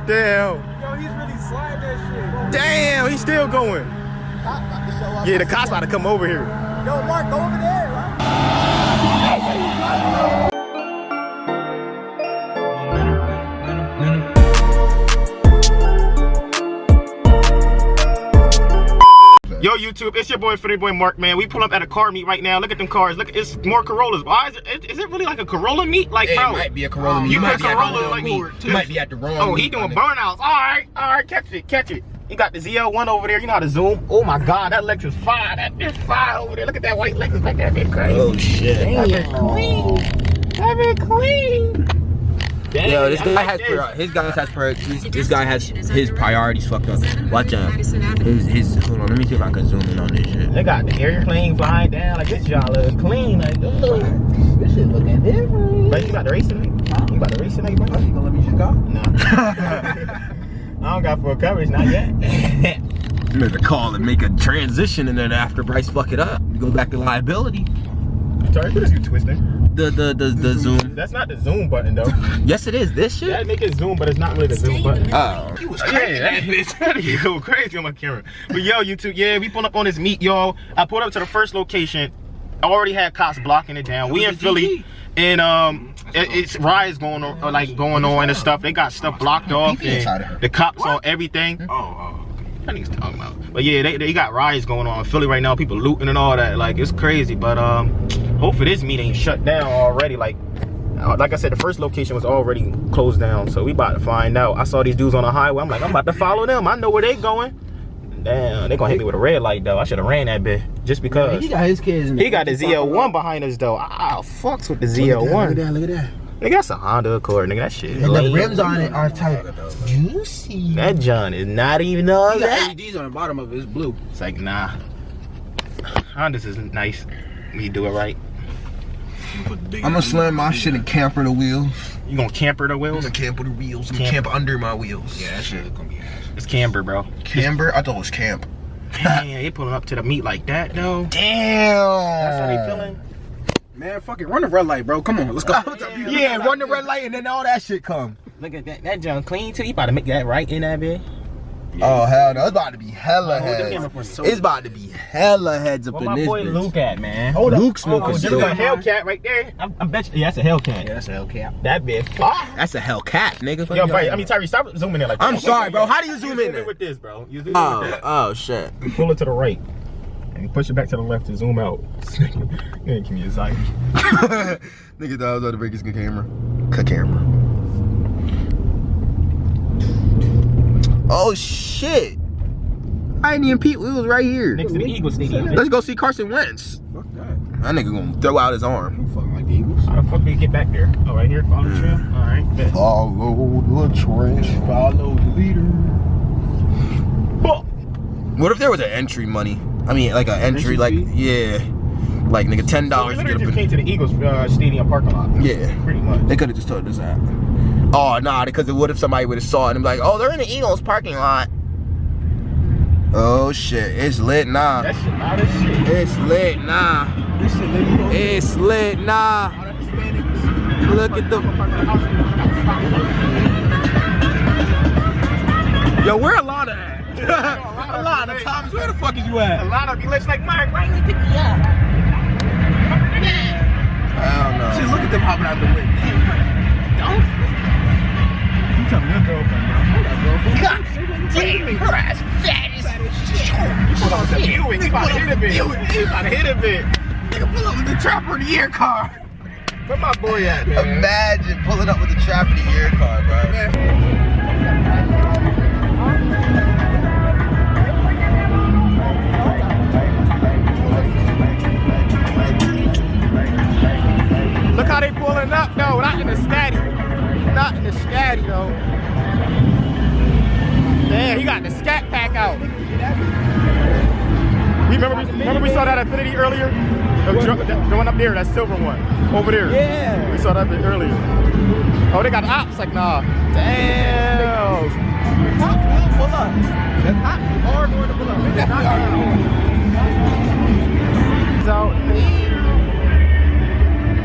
Damn. Yo, he's really sliding that shit. Damn, he's still going. Yeah, the cops about to come over here. Yo, Mark, go over there, right? Yo, YouTube, it's your boy, Infiniti boy Mark, man. We pull up at a car meet right now. Look at them cars. Look, it's more Corollas. Why is it really like a Corolla meet? Like, It bro, might be a Corolla meet. You might be Corolla like me. You might be at the wrong. Oh, he doing burnouts. All right, catch it. He got the ZL1 over there. You know how to zoom. Oh my God, that Lexus fire. That bitch fire over there. Look at that white Lexus like that. Bitch crazy. Oh shit. Damn. That bitch clean. That bitch clean. Dang, yo, this guy has this guy has his priorities fucked up. Watch out. His hold on, let me see if I can zoom in on this shit. They got the airplane flying down like this y'all look clean. Like this shit looking different. But you about to race tonight? You about to race tonight, bro? You gonna let me shit off? No. I don't got full coverage, not yet. You better call and make a transition and then after Bryce fuck it up, you go back to liability. Sorry, what is you twisting? The zoom. That's not the zoom button though. Yes it is, this shit? Yeah, make it zoom, but it's not really the zoom button. Oh. Yeah, that bitch you go crazy on my camera. But yo, YouTube, yeah, we pulled up on this meet, y'all. I pulled up to the first location. I already had cops blocking it down. We in Philly, and it's riots going on and stuff. They got stuff blocked off, and the cops on everything. Oh. That nigga's talking about. But yeah, they got riots going on in Philly right now. People looting and all that. Like, it's crazy. But hopefully this meet ain't shut down already. Like I said, the first location was already closed down. So we about to find out. I saw these dudes on the highway. I'm like, I'm about to follow them. I know where they going. Damn, they gonna hit me with a red light though. I should have ran that bit just because. He got his kids in there. He got the ZL1 behind us though. I fucks with the ZL1. Look at that. Nigga, that's a Honda Accord, nigga. That shit. And the rims on it are type juicy. That John is not even all He got that. LEDs on the bottom of it. It's blue. It's like, nah. Hondas is nice when you do it right. I'm gonna slam my shit and camper the wheels. You gonna camper the I'm wheels? gonna camper the wheels. I'm gonna camp under my wheels. Yeah, that shit is gonna be ass. It's camber, bro. Camber? I thought it was camp. Damn, they pulling up to the meet like that though. Damn. That's how they feeling. Man, fucking run the red light, bro. Come on, let's go. Yeah, run the red light and then all that shit come. Look at that. That John clean too. You about to make that right in that bit. Oh hell no, it's about to be hella heads. It's about to be hella heads up Where in my this boy bitch. Luke at, man? Luke smoking There's dope. a Hellcat right there. I bet you. Yeah, that's a Hellcat. Yeah, that's a Hellcat. That bit. That's a Hellcat, nigga. Yo, bro, I mean, Tyree, stop zooming in like that. I'm sorry, bro. How do you zoom in Zoom there? in with this, bro. You zoom in with that. Oh shit. You pull it to the right. And push it back to the left to zoom out. You ain't give me anxiety. Nigga thought I was about to break his camera. Camera. Oh shit. I ain't even peep. We was right here. Next to the Eagles Stadium. Let's go see Carson Wentz. Fuck that. That nigga gonna throw out his arm. You fucking like the Eagles. How the fuck did you get back there? Oh, right here? Follow the trail? Alright, bet. Follow the trail. Follow the leader. What if there was an entry money? I mean, like an entry, like, yeah. Like, nigga, $10 We to literally get just up came to the Eagles Stadium parking lot. Yeah. Pretty much. They could have just told us that. Oh, nah, because what if somebody would have saw it and be like, oh, they're in the Eagles parking lot. Oh, shit. It's lit, nah. That shit loud as shit. It's lit, nah. This shit lit. It's lit, nah. Look at the... Yo, where Alana at? Alana, Thomas, where the fuck is you at? Alana be looks like Mark. Why you pick me up? I don't know. Shit, look at them hopping out the way. Don't. You tell me your girlfriend, bro. Hold up, girlfriend. God damn, her ass fat as shit. Pull up with the Buick. You about to hit a bit. You about to hit a bit. Nigga, pull up with the trapper in the year car. Where my boy at, man? Imagine pulling up with the trapper in the year car, bro. Look how they pulling up, though. Not in the scatty. Not in the scatty, though. Damn, he got the scat pack out. Remember we saw that Infiniti earlier? The one up there, that silver one. Over there. Yeah. We saw that bit earlier. Oh, they got ops like, nah. Damn. The cops will pull up. The cops are going to pull up. They definitely are.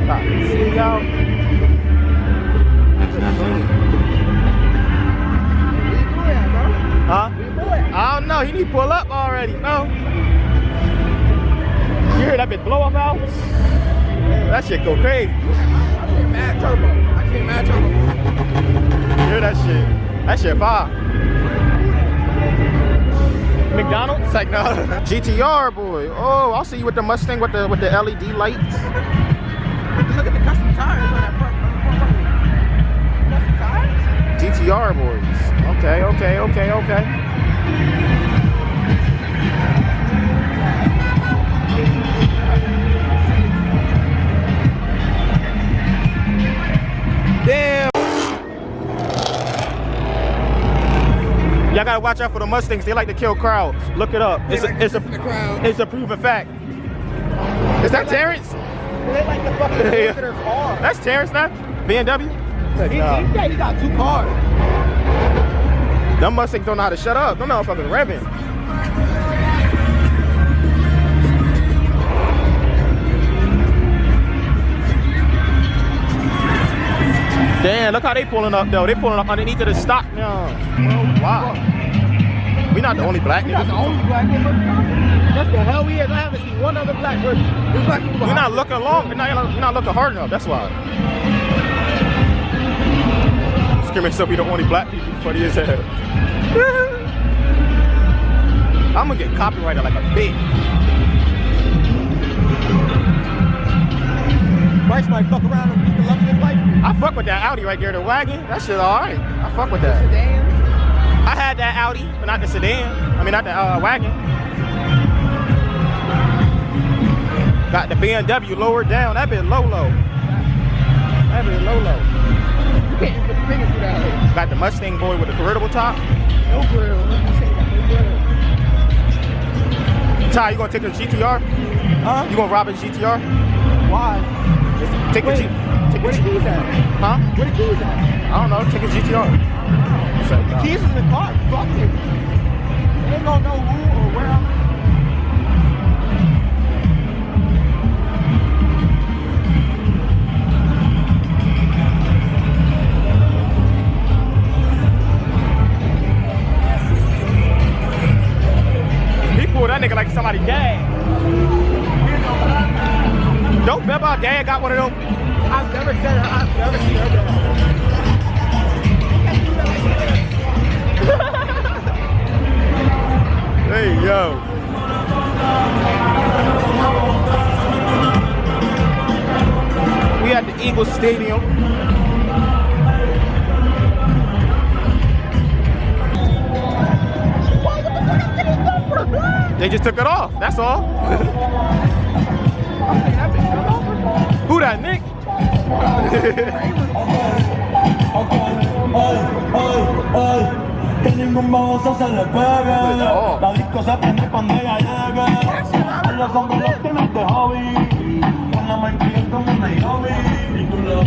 Out here. See y'all. No, he need to pull up already. No. You hear that bitch blow up out? That shit go crazy. I can't mad turbo. You hear that shit? That shit fire. McDonald's? It's like, no. GTR, boy. Oh, I'll see you with the Mustang with the LED lights. Look at the custom tires on that front. Custom tires? GTR, boys. Okay. Damn. Y'all gotta watch out for the Mustangs. They like to kill crowds. Look it up. It's a proven fact. Is that Terrence? They like to fucking look at their car. That's Terrence now? BMW? He said he got 2 cars. Them Mustangs don't know how to shut up. Them motherfuckers revving. Damn, look how they pulling up though. They pulling up underneath of the stock now. Wow. We not the only black niggas. The only black nigga. That's the hell we is. I haven't seen one other black person. We're not looking long. We're not looking hard enough. That's why. Screaming so we the only black people. Funny as hell. I'm gonna get copyrighted like a bitch. Bryce might fuck around and people love his life. I fuck with that Audi right there, the wagon. That shit alright. I fuck with that. Sedan. I had that Audi, but not the sedan. I mean, not the wagon. Got the BMW lowered down. That bit low. That bit low. You can't even put the fingers through that hole. Got the Mustang boy with the convertible top. No grill. Let me say that. No grill. Ty, you gonna take the GTR? Huh? You gonna rob a GTR? Why? Take Wait, the where the keys at? Huh? Where the keys at? I don't know. Take a GTR. The keys is in the car. Fuck it. They ain't gonna know who or where I'm at. He pulled that nigga like somebody dad. Don't remember our dad got one of them? I've never seen her dad. Hey, yo. We at the Eagles Stadium. They just took it off, that's all. Who that, Nick? Que ningún baboso se le pegue. La disco se prende cuando ella llegue. En los hombros los tienes de hobby. Con la manquilla como una hobby. Y tú lo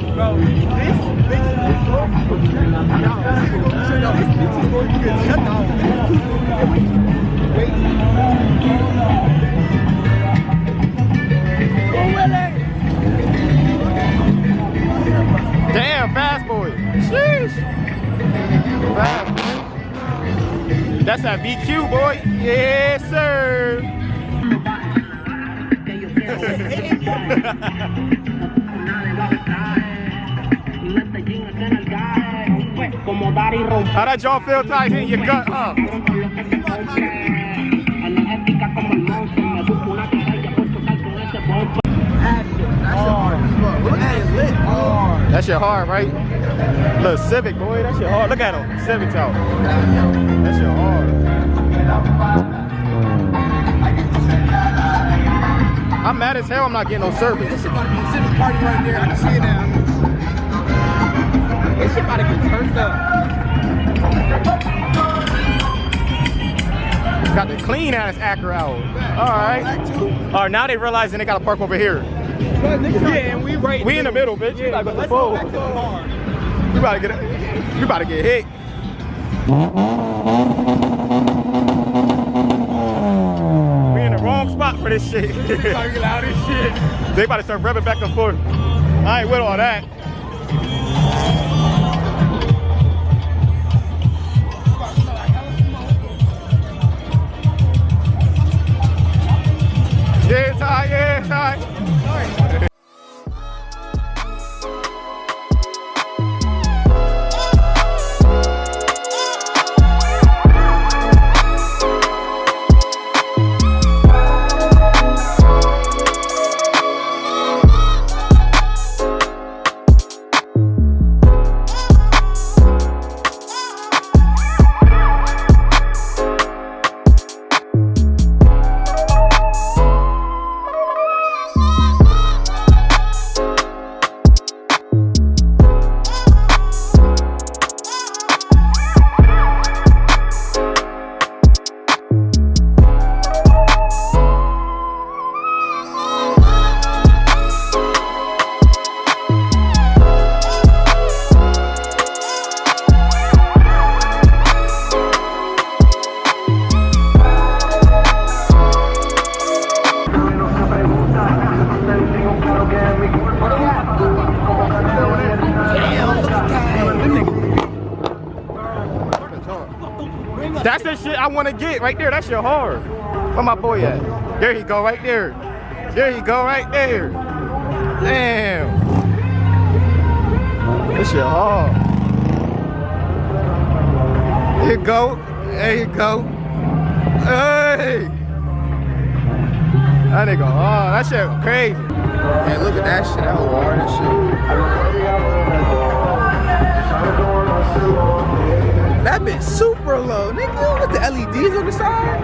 Damn, fast boy. Sheesh. Fast. That's that VQ, boy. Yes, sir. How that jaw feel tight in your gut, huh? That shit hard, right? Little Civic, boy. That shit hard. Look at him. Civic's out. That shit hard. I'm mad as hell I'm not getting no service. This shit about to be a Civic party right there. I can see it now. This shit about to get turned up. Got the clean ass Acura out. Alright. Alright, now they realizing they gotta park over here. Yeah, and we right. We in the middle, bitch. Yeah, we let's go back to the car. We about to get hit. We in the wrong spot for this shit. They about to start revving back and forth. I ain't with all that. That's the shit I want to get right there. That shit hard. Where my boy at? There he go, right there. There he go, right there. Damn. This shit hard. There you go. There you go. Hey. That nigga hard. That shit crazy. Man, look at that shit. That whole hard and shit. That bitch super low, nigga, with the LEDs on the side.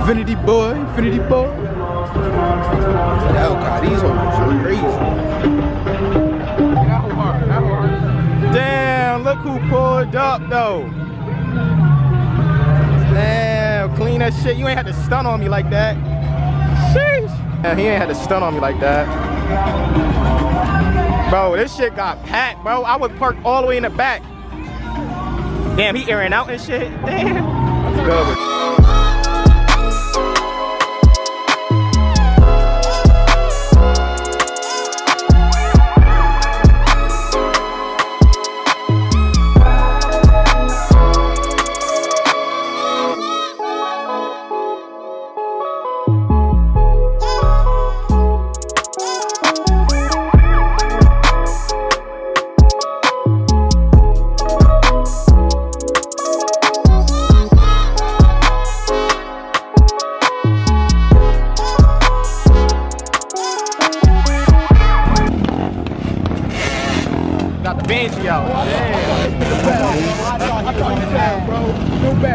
Infiniti boy, Infiniti boy. Oh god, these hoes are crazy. That hard, that hard. Damn, look who pulled up though. Damn, clean that shit. You ain't had to stun on me like that. Sheesh. Yeah, he ain't had to stun on me like that. Bro, this shit got packed, bro. I would park all the way in the back. Damn, he airing out and shit. Damn. Let's go. Got the Benji out. Damn.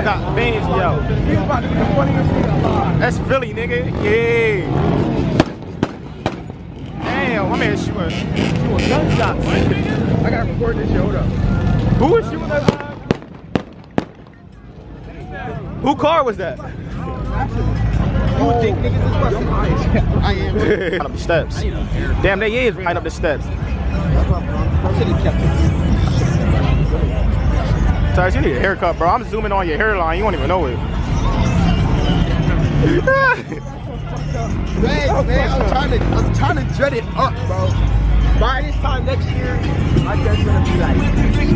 Got the Benji out. That's Philly, nigga. Yeah. Damn, my man shooting gunshots. I gotta record this shit, hold up. Who was shooting that? Who car was that? You would think niggas is busting. I am. Right up the steps. Damn, they is right up the steps. Sorry, you need a haircut, bro. I'm zooming on your hairline. You won't even know it. Man, I'm trying to dread it up, bro. By this time next year, I just gonna be like,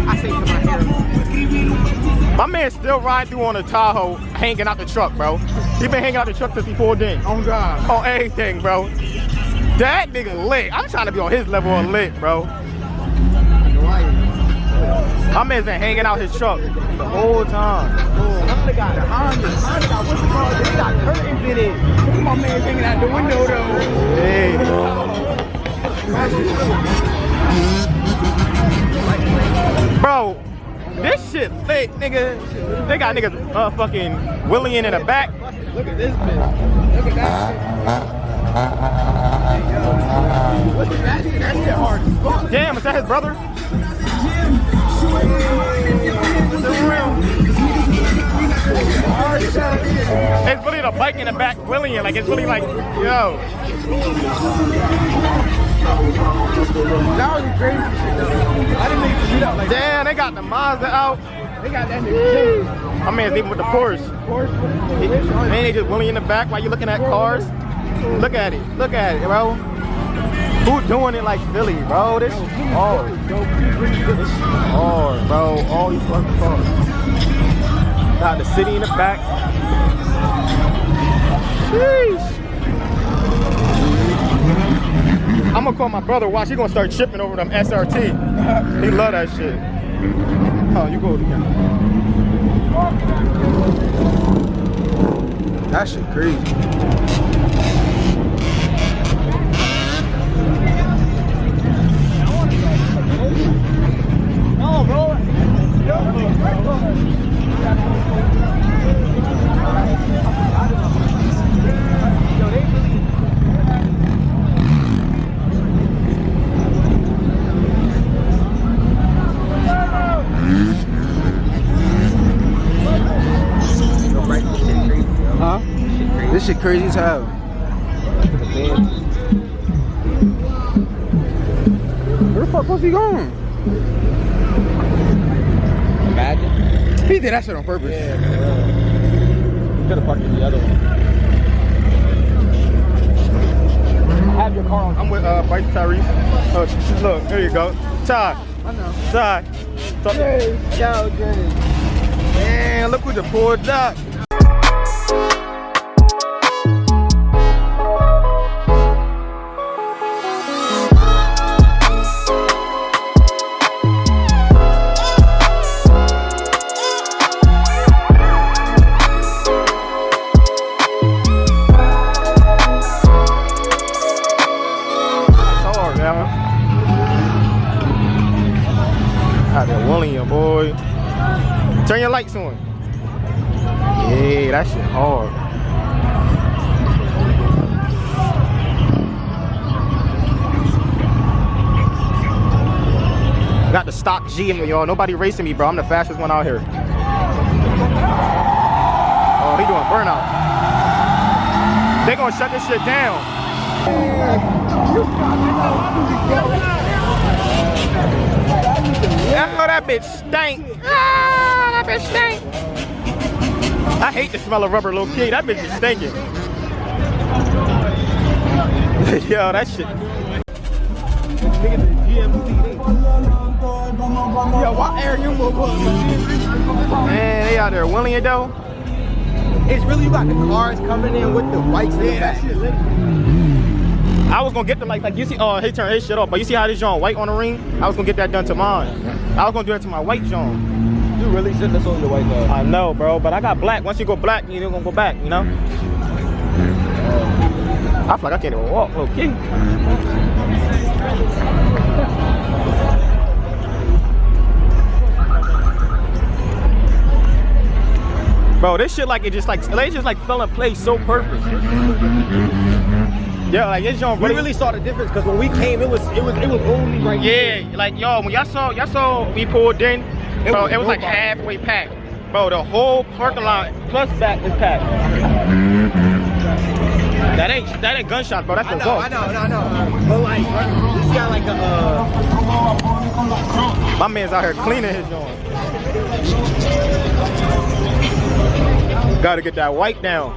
I say to my hair. My man still riding through on a Tahoe, hanging out the truck, bro. He been hanging out the truck since he pulled in. Oh God. On everything, bro. That nigga lit. I'm trying to be on his level of lit, bro. My man's been hanging out his truck the whole time. Honda got the Honda got what's it called? They got curtains in it. Look at my man hanging out the window though. Hey. Bro, this shit lit, nigga. They got niggas fucking Willie in the back. Look at this bitch. Look at that shit. Look at that shit. That shit hard as fuck. Damn, is that his brother? It's really the bike in the back William, like it's really like, yo. That was crazy shit though. I didn't make it up like that. Damn, they got the Mazda out. They got that nigga. My man's leaving with the Porsche. And they just Willie in the back while you looking at cars. Look at it, bro. Who doing it like Philly, bro? This is hard. This is hard, bro. All these fucking cars. Got the city in the back. Sheesh. I'm gonna call my brother. Watch, he gonna start tripping over them SRT. He love that shit. Oh, you go again. That shit crazy. No, bro. Huh? This shit crazy as hell. Where the fuck was he going? Imagine. He did that shit on purpose. Yeah. Could have parked in the other one. Have your car on. I'm with Bike Tyrese. Look, there you go. Ty. I know. Sorry. Yo, James. Man, look who just pulled up. Out there William, boy. Turn your lights on. Yeah, that shit hard. Got the stock G, y'all. Nobody racing me, bro. I'm the fastest one out here. Oh, he doing burnout. They gonna shut this shit down. I know that bitch stink. Ah, that bitch stink. I hate the smell of rubber, low key. That bitch is stinking. Yo, that shit. Yo, why air you move up? Man, they out there willing it though. It's really, you got the cars coming in with the whites in the back. I was gonna get them like you see, oh, he turned his shit off, but you see how this John white on the ring? I was gonna get that done to mine. I was gonna do that to my white John. You really shouldn't have sold the white car. I know, bro, but I got black. Once you go black, you ain't gonna go back, you know? I feel like I can't even walk, little kid. Bro, this shit like it just like they just like fell in place so perfect. Yeah, like it's John. We really saw the difference because when we came, it was only right here. Yeah, like yo, when y'all saw we pulled in, bro, it was like halfway packed. Bro, the whole parking lot plus back is packed. That ain't gunshots, bro. That's the goal. I know. But like, this got like a my man's out here cleaning his joint. Gotta get that white down.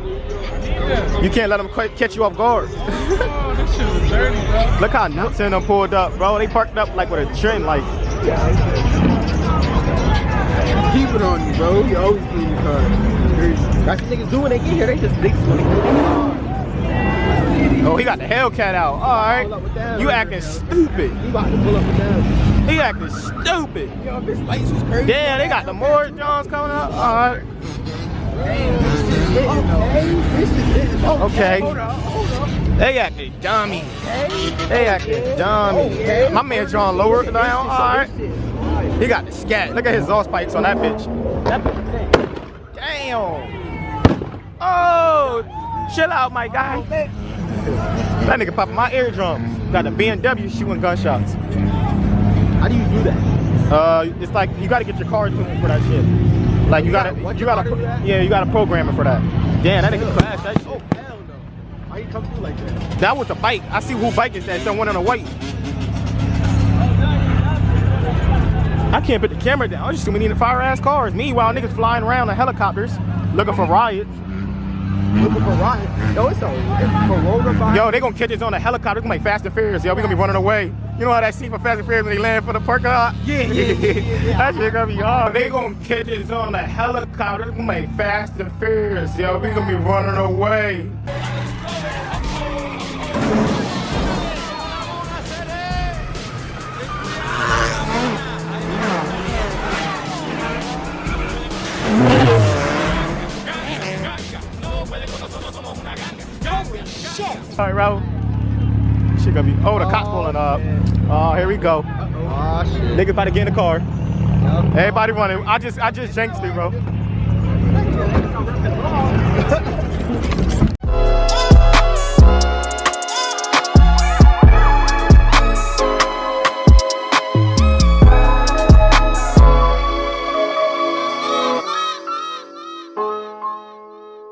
You can't let them catch you off guard. Oh, this shit is dirty, bro. Look how nuts in them pulled up, bro. They parked up like with a trend, like. keep it on you, bro. You always clean your car. That's what niggas do when they get here. They just when they get in the car. Oh, he got the Hellcat out. All right. You acting stupid. He about to pull up and down. He acting stupid. Yo, if his lights was crazy. Damn, they got the more Johns coming up. All right. Okay. Hold on. They acting dummy. They acting dummy. My man John lower it down. All right. He got the scat. Look at his exhaust pipes on that bitch. That bitch. Damn. Oh, chill out, my guy. That nigga popping my eardrums. Got the BMW shooting gunshots. How do you do that? It's like you gotta get your car tuned for that shit. Like you gotta program it for that. Damn, that nigga crashed that shit. Oh hell no! Why you come through like that? That was the bike. I see who bike is that. Someone on the white. I can't put the camera down. I just assume we need fire ass cars. Meanwhile, niggas flying around in helicopters looking for riots. Looking for Riot. Yo, it's a coronavirus. Yo, they gonna catch us on a helicopter. It's gonna make Fast and Furious. Yo, we gonna be running away. You know how that scene for Fast and Furious when they land for the parking lot? Yeah. That shit gonna be hard. They gonna catch us on a helicopter. It's gonna make Fast and Furious. Yo, we gonna be running away. All right, Raul. Shit gonna be. Oh, the cops pulling up. Oh, here we go. Oh shit. Niggas about to get in the car. Everybody running. I just jinxed it, bro.